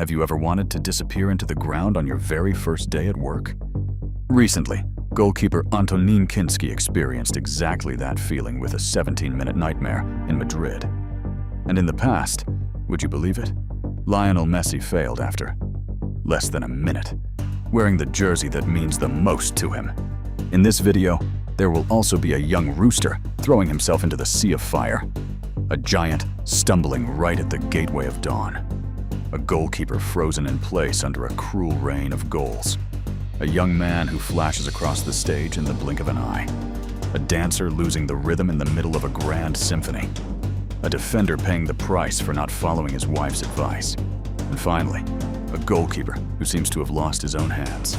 Have you ever wanted to disappear into the ground on your very first day at work? Recently, goalkeeper Antoine Kinsky experienced exactly that feeling with a 17-minute nightmare in Madrid. And in the past, would you believe it? Lionel Messi failed after less than a minute, wearing the jersey that means the most to him. In this video, there will also be a young rooster throwing himself into the sea of fire, a giant stumbling right at the gateway of dawn, a goalkeeper frozen in place under a cruel rain of goals, a young man who flashes across the stage in the blink of an eye, a dancer losing the rhythm in the middle of a grand symphony, a defender paying the price for not following his wife's advice, and finally, a goalkeeper who seems to have lost his own hands.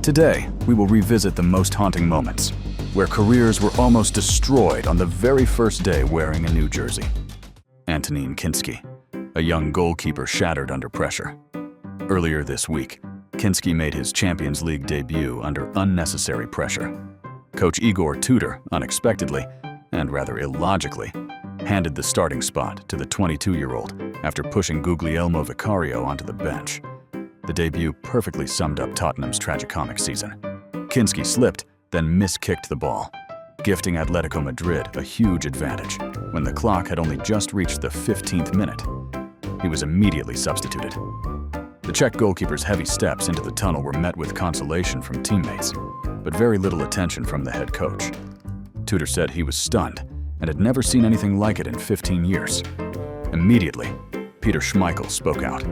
Today, we will revisit the most haunting moments, where careers were almost destroyed on the very first day wearing a new jersey. Antoine Kinsky, a young goalkeeper shattered under pressure. Earlier this week, Kinsky made his Champions League debut under unnecessary pressure. Coach Igor Tudor unexpectedly, and rather illogically, handed the starting spot to the 22-year-old after pushing Guglielmo Vicario onto the bench. The debut perfectly summed up Tottenham's tragicomic season. Kinsky slipped, then miskicked the ball, gifting Atletico Madrid a huge advantage when the clock had only just reached the 15th minute. He was immediately substituted. The Czech goalkeeper's heavy steps into the tunnel were met with consolation from teammates, but very little attention from the head coach. Tudor said he was stunned and had never seen anything like it in 15 years. Immediately, Peter Schmeichel spoke out,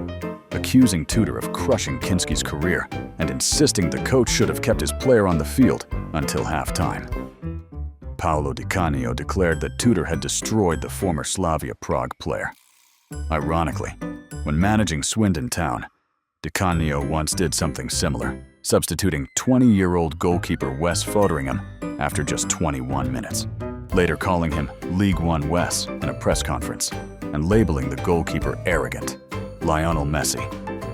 accusing Tudor of crushing Kinsky's career and insisting the coach should have kept his player on the field until halftime. Paolo Di Canio declared that Tudor had destroyed the former Slavia Prague player. Ironically, when managing Swindon Town, Di Canio once did something similar, substituting 20-year-old goalkeeper Wes Foderingham after just 21 minutes, later calling him League One Wes in a press conference and labeling the goalkeeper arrogant. Lionel Messi,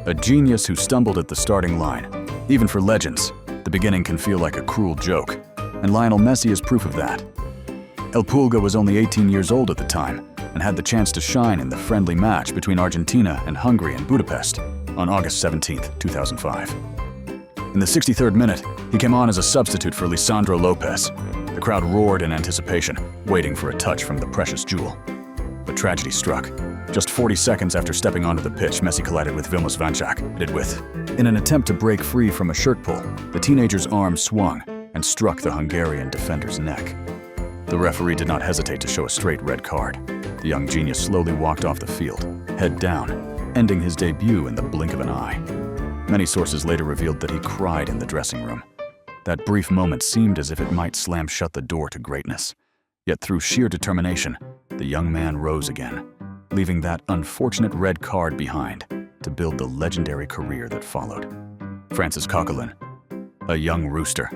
a genius who stumbled at the starting line. Even for legends, the beginning can feel like a cruel joke, and Lionel Messi is proof of that. El Pulga was only 18 years old at the time and had the chance to shine in the friendly match between Argentina and Hungary in Budapest on August 17, 2005. In the 63rd minute, he came on as a substitute for Lisandro Lopez. The crowd roared in anticipation, waiting for a touch from the precious jewel. But tragedy struck. Just 40 seconds after stepping onto the pitch, Messi collided with Vilmos Vančák. In an attempt to break free from a shirt pull, the teenager's arm swung and struck the Hungarian defender's neck. The referee did not hesitate to show a straight red card. The young genius slowly walked off the field, head down, ending his debut in the blink of an eye. Many sources later revealed that he cried in the dressing room. That brief moment seemed as if it might slam shut the door to greatness. Yet through sheer determination, the young man rose again, leaving that unfortunate red card behind to build the legendary career that followed. Francis Coquelin, a young rooster,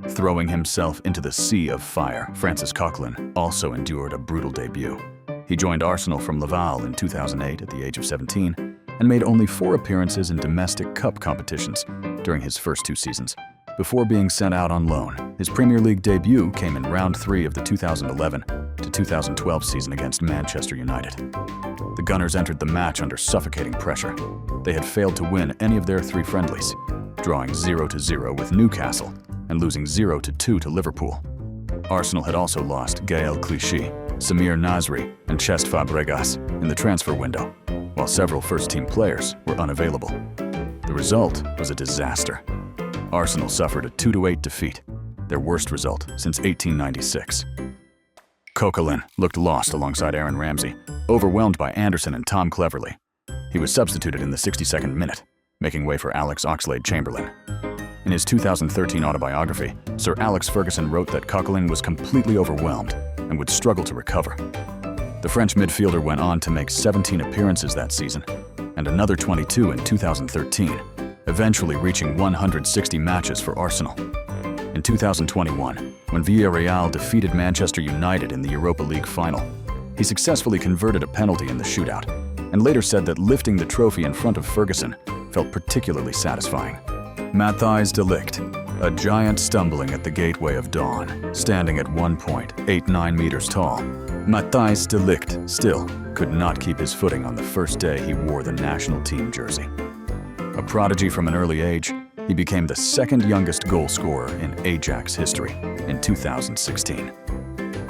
throwing himself into the sea of fire. Francis Coquelin also endured a brutal debut. He joined Arsenal from Laval in 2008 at the age of 17 and made only 4 appearances in domestic cup competitions during his first 2 seasons, before being sent out on loan. His Premier League debut came in round 3 of the 2011 to 2012 season against Manchester United. The Gunners entered the match under suffocating pressure. They had failed to win any of their 3 friendlies, drawing 0-0 with Newcastle and losing 0-2 to Liverpool. Arsenal had also lost Gaël Clichy, Samir Nasri, and Cesc Fabregas in the transfer window, while several first-team players were unavailable. The result was a disaster. Arsenal suffered a 2-8 defeat, their worst result since 1896. Coquelin looked lost alongside Aaron Ramsey, overwhelmed by Anderson and Tom Cleverley. He was substituted in the 62nd minute, making way for Alex Oxlade-Chamberlain. In his 2013 autobiography, Sir Alex Ferguson wrote that Coquelin was completely overwhelmed and would struggle to recover. The French midfielder went on to make 17 appearances that season and another 22 in 2013, eventually reaching 160 matches for Arsenal. In 2021, when Villarreal defeated Manchester United in the Europa League final, he successfully converted a penalty in the shootout and later said that lifting the trophy in front of Ferguson felt particularly satisfying. Matthijs de Ligt, a giant stumbling at the gateway of dawn, standing at 1.89 meters tall. Matthijs de Ligt still could not keep his footing on the first day he wore the national team jersey. A prodigy from an early age, he became the second youngest goal scorer in Ajax history in 2016.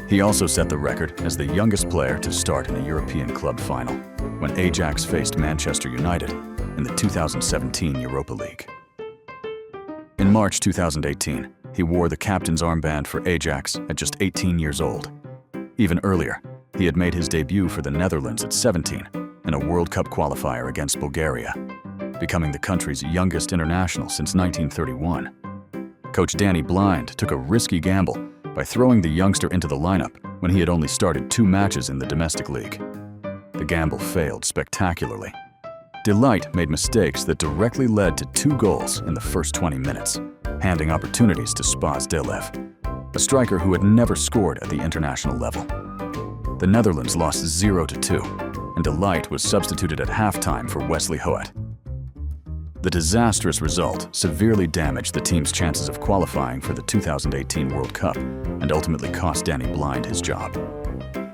He also set the record as the youngest player to start in a European club final when Ajax faced Manchester United in the 2017 Europa League. In March 2018, he wore the captain's armband for Ajax at just 18 years old. Even earlier, he had made his debut for the Netherlands at 17 in a World Cup qualifier against Bulgaria, becoming the country's youngest international since 1931. Coach Danny Blind took a risky gamble by throwing the youngster into the lineup when he had only started 2 matches in the domestic league. The gamble failed spectacularly. De Ligt made mistakes that directly led to 2 goals in the first 20 minutes, handing opportunities to Spas Delev, a striker who had never scored at the international level. The Netherlands lost 0-2, and De Ligt was substituted at halftime for Wesley Hoet. The disastrous result severely damaged the team's chances of qualifying for the 2018 World Cup and ultimately cost Danny Blind his job.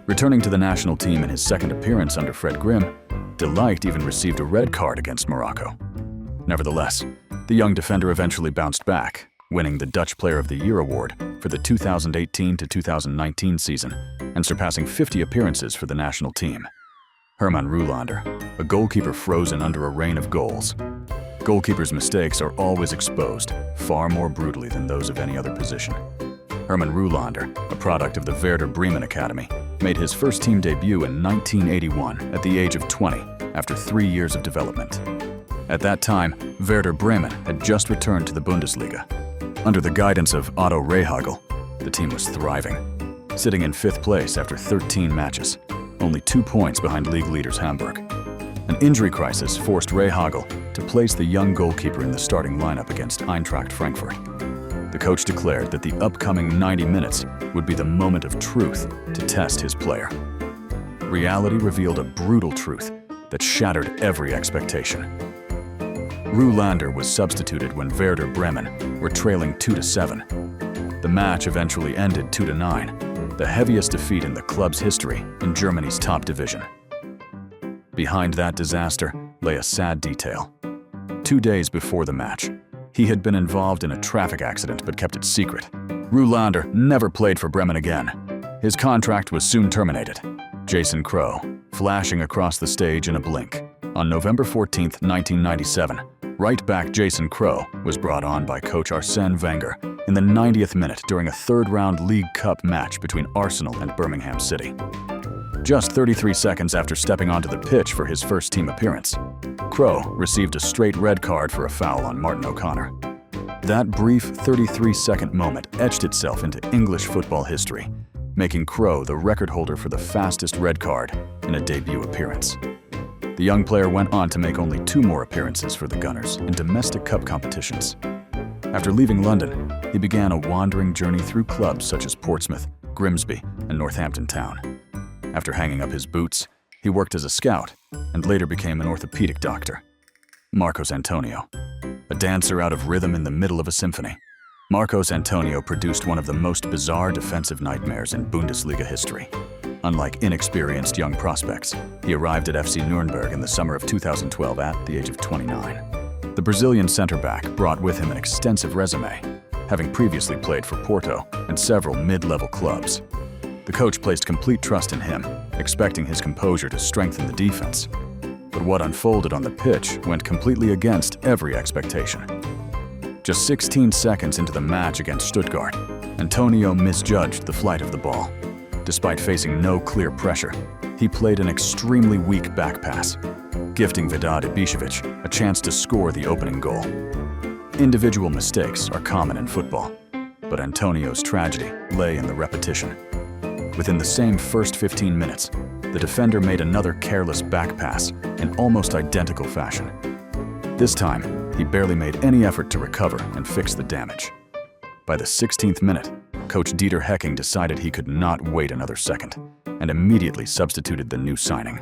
Returning to the national team in his second appearance under Fred Grimm, De Ligt even received a red card against Morocco. Nevertheless, the young defender eventually bounced back, winning the Dutch Player of the Year award for the 2018-2019 season and surpassing 50 appearances for the national team. Herman Roolander, a goalkeeper frozen under a rain of goals. Goalkeepers' mistakes are always exposed, far more brutally than those of any other position. Herman Roolander, a product of the Werder Bremen Academy, made his first team debut in 1981 at the age of 20 after 3 years of development. At that time, Werder Bremen had just returned to the Bundesliga. Under the guidance of Otto Rehhagel, the team was thriving, sitting in 5th place after 13 matches, only 2 points behind league leaders Hamburg. An injury crisis forced Rehhagel to place the young goalkeeper in the starting lineup against Eintracht Frankfurt. The coach declared that the upcoming 90 minutes would be the moment of truth to test his player. Reality revealed a brutal truth that shattered every expectation. Roolander was substituted when Werder Bremen were trailing 2-7. The match eventually ended 2-9, the heaviest defeat in the club's history in Germany's top division. Behind that disaster lay a sad detail. 2 days before the match, he had been involved in a traffic accident but kept it secret. Roolander never played for Bremen again. His contract was soon terminated. Jason Crowe, flashing across the stage in a blink. On November 14, 1997, right-back Jason Crowe was brought on by coach Arsène Wenger in the 90th minute during a third-round League Cup match between Arsenal and Birmingham City. Just 33 seconds after stepping onto the pitch for his first team appearance, Crowe received a straight red card for a foul on Martin O'Connor. That brief 33-second moment etched itself into English football history, making Crowe the record holder for the fastest red card in a debut appearance. The young player went on to make only 2 more appearances for the Gunners in domestic cup competitions. After leaving London, he began a wandering journey through clubs such as Portsmouth, Grimsby, and Northampton Town. After hanging up his boots, he worked as a scout and later became an orthopedic doctor. Marcos Antonio, a dancer out of rhythm in the middle of a symphony. Marcos Antonio produced one of the most bizarre defensive nightmares in Bundesliga history. Unlike inexperienced young prospects, he arrived at FC Nuremberg in the summer of 2012 at the age of 29. The Brazilian center-back brought with him an extensive resume, having previously played for Porto and several mid-level clubs. The coach placed complete trust in him, expecting his composure to strengthen the defense. But what unfolded on the pitch went completely against every expectation. Just 16 seconds into the match against Stuttgart, Antonio misjudged the flight of the ball. Despite facing no clear pressure, he played an extremely weak back pass, gifting Vedad Ibišević a chance to score the opening goal. Individual mistakes are common in football, but Antonio's tragedy lay in the repetition. Within the same first 15 minutes, the defender made another careless back pass in almost identical fashion. This time, he barely made any effort to recover and fix the damage. By the 16th minute, Coach Dieter Hecking decided he could not wait another second and immediately substituted the new signing.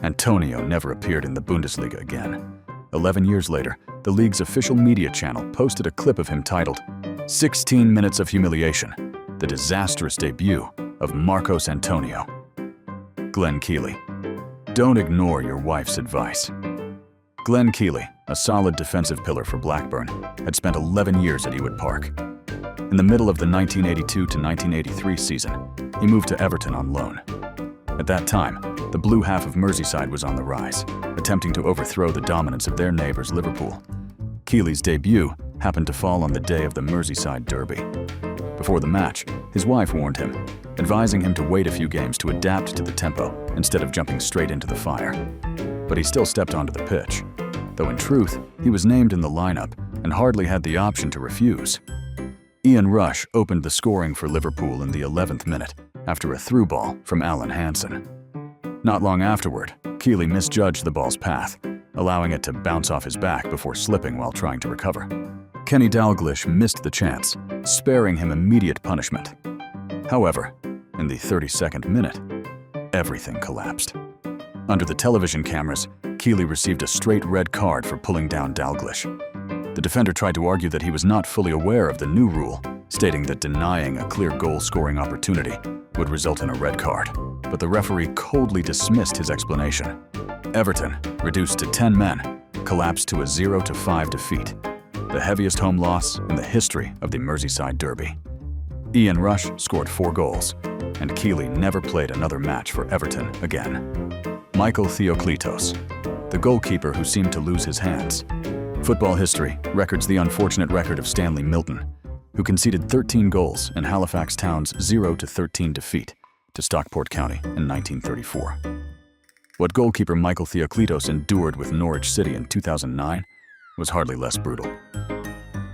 Antonio never appeared in the Bundesliga again. 11 years later, the league's official media channel posted a clip of him titled, "16 Minutes of Humiliation, the Disastrous Debut of Marcos Antonio." Glenn Keely, don't ignore your wife's advice. Glenn Keely, a solid defensive pillar for Blackburn, had spent 11 years at Ewood Park. In the middle of the 1982 to 1983 season, he moved to Everton on loan. At that time, the blue half of Merseyside was on the rise, attempting to overthrow the dominance of their neighbours Liverpool. Keely's debut happened to fall on the day of the Merseyside derby. Before the match, his wife warned him, advising him to wait a few games to adapt to the tempo instead of jumping straight into the fire. But he still stepped onto the pitch, though in truth, he was named in the lineup and hardly had the option to refuse. Ian Rush opened the scoring for Liverpool in the 11th minute after a through ball from Alan Hansen. Not long afterward, Keely misjudged the ball's path, allowing it to bounce off his back before slipping while trying to recover. Kenny Dalglish missed the chance, sparing him immediate punishment. However, in the 32nd minute, everything collapsed. Under the television cameras, Keely received a straight red card for pulling down Dalglish. The defender tried to argue that he was not fully aware of the new rule, stating that denying a clear goal-scoring opportunity would result in a red card, but the referee coldly dismissed his explanation. Everton, reduced to 10 men, collapsed to a 0-5 defeat, the heaviest home loss in the history of the Merseyside derby. Ian Rush scored 4 goals, and Keely never played another match for Everton again. Michael Theoklitos, the goalkeeper who seemed to lose his hands. Football history records the unfortunate record of Stanley Milton, who conceded 13 goals in Halifax Town's 0-13 defeat to Stockport County in 1934. What goalkeeper Michael Theoklitos endured with Norwich City in 2009 was hardly less brutal.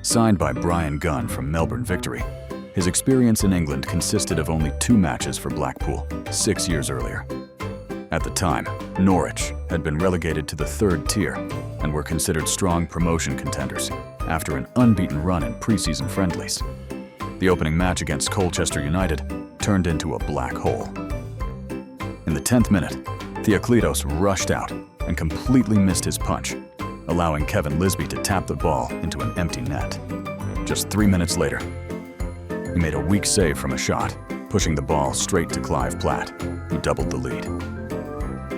Signed by Brian Gunn from Melbourne Victory, his experience in England consisted of only 2 matches for Blackpool 6 years earlier. At the time, Norwich had been relegated to the 3rd tier and were considered strong promotion contenders after an unbeaten run in pre-season friendlies. The opening match against Colchester United turned into a black hole. In the 10th minute, Theoklitos rushed out and completely missed his punch, allowing Kevin Lisby to tap the ball into an empty net. Just 3 minutes later, he made a weak save from a shot, pushing the ball straight to Clive Platt, who doubled the lead.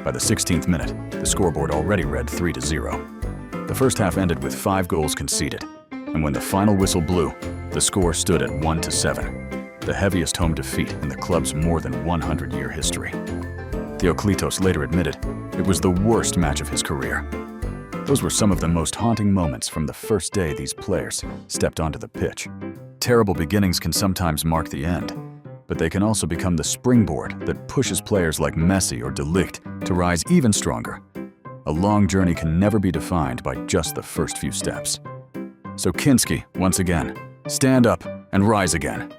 By the 16th minute, the scoreboard already read 3-0. The first half ended with 5 goals conceded, and when the final whistle blew, the score stood at 1-7, the heaviest home defeat in the club's more than 100-year history. Theoklitos later admitted it was the worst match of his career. Those were some of the most haunting moments from the first day these players stepped onto the pitch. Terrible beginnings can sometimes mark the end, but they can also become the springboard that pushes players like Messi or De Ligt to rise even stronger. A long journey can never be defined by just the first few steps. So Kinsky, once again, stand up and rise again.